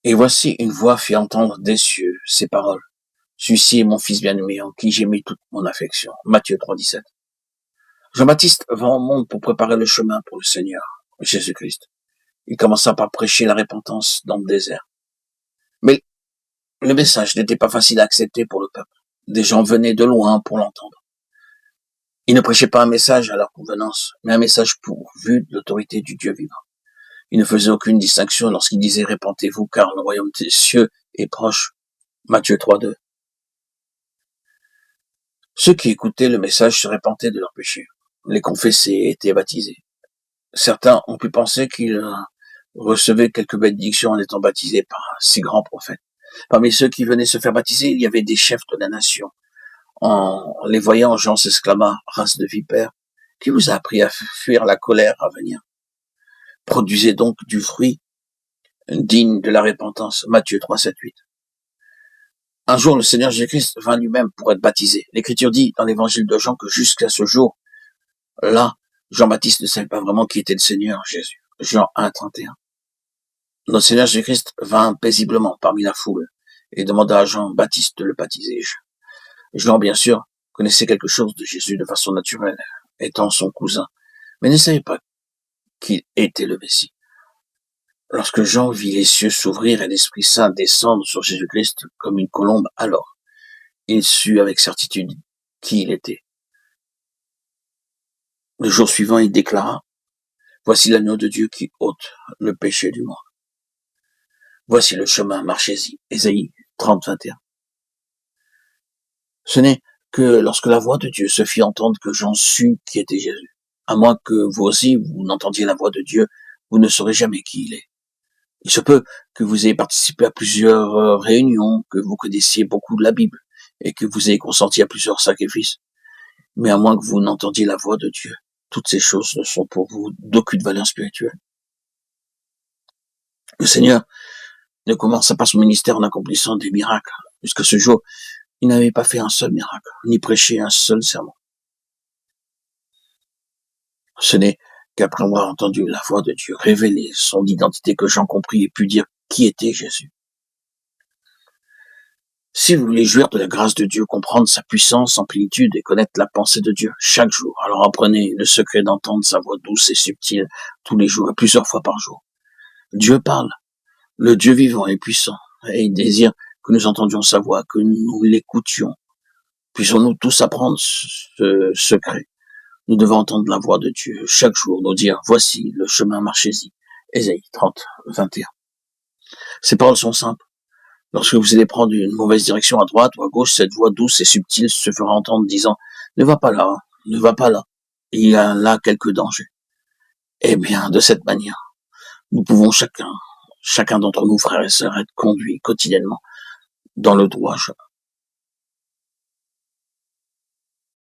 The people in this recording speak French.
Et voici une voix fit entendre des cieux ces paroles. Celui-ci est mon fils bien-aimé en qui j'ai mis toute mon affection. Matthieu 3,17. Jean-Baptiste vint au monde pour préparer le chemin pour le Seigneur, Jésus-Christ. Il commença par prêcher la repentance dans le désert. Mais le message n'était pas facile à accepter pour le peuple. Des gens venaient de loin pour l'entendre. Il ne prêchait pas un message à leur convenance, mais un message pourvu de l'autorité du Dieu vivant. Il ne faisait aucune distinction lorsqu'il disait « Répentez-vous, car le royaume des cieux est proche ». Matthieu 3,2. Ceux qui écoutaient le message se repentaient de leurs péchés, les confessaient et étaient baptisés. Certains ont pu penser qu'ils recevaient quelques bénédictions en étant baptisés par un si grand prophète. Parmi ceux qui venaient se faire baptiser, il y avait des chefs de la nation. En les voyant, Jean s'exclama « Race de vipères, qui vous a appris à fuir la colère à venir? Produisez donc du fruit digne de la repentance. » Matthieu 3, 7, 8. Un jour, le Seigneur Jésus-Christ vint lui-même pour être baptisé. L'Écriture dit dans l'évangile de Jean que jusqu'à ce jour-là, Jean-Baptiste ne savait pas vraiment qui était le Seigneur Jésus. Jean 1, 31. Notre Seigneur Jésus-Christ vint paisiblement parmi la foule et demanda à Jean-Baptiste de le baptiser. Jean, bien sûr, connaissait quelque chose de Jésus de façon naturelle, étant son cousin, mais ne savait pas qu'il était le Messie. Lorsque Jean vit les cieux s'ouvrir et l'Esprit Saint descendre sur Jésus-Christ comme une colombe, alors il sut avec certitude qui il était. Le jour suivant, il déclara « Voici l'agneau de Dieu qui ôte le péché du monde. Voici le chemin, marchez-y. » Ésaïe 30, 21. Ce n'est que lorsque la voix de Dieu se fit entendre que Jean sut qui était Jésus. À moins que vous aussi, vous n'entendiez la voix de Dieu, vous ne saurez jamais qui il est. Il se peut que vous ayez participé à plusieurs réunions, que vous connaissiez beaucoup de la Bible, et que vous ayez consenti à plusieurs sacrifices. Mais à moins que vous n'entendiez la voix de Dieu, toutes ces choses ne sont pour vous d'aucune valeur spirituelle. Le Seigneur ne commença pas son ministère en accomplissant des miracles. Jusqu'à ce jour, il n'avait pas fait un seul miracle, ni prêché un seul sermon. Ce n'est qu'après avoir entendu la voix de Dieu révéler son identité que Jean comprit et put dire qui était Jésus. Si vous voulez jouir de la grâce de Dieu, comprendre sa puissance en plénitude et connaître la pensée de Dieu chaque jour, alors apprenez le secret d'entendre sa voix douce et subtile tous les jours et plusieurs fois par jour. Dieu parle, le Dieu vivant est puissant et il désire que nous entendions sa voix, que nous l'écoutions. Puissions-nous tous apprendre ce secret. Nous devons entendre la voix de Dieu chaque jour, nous dire « Voici le chemin, marchez-y ». Ésaïe 30, 21. Ces paroles sont simples. Lorsque vous allez prendre une mauvaise direction à droite ou à gauche, cette voix douce et subtile se fera entendre disant « Ne va pas là, ne va pas là, il y a là quelques dangers ». Eh bien, de cette manière, nous pouvons chacun d'entre nous, frères et sœurs, être conduits quotidiennement dans le droit chemin.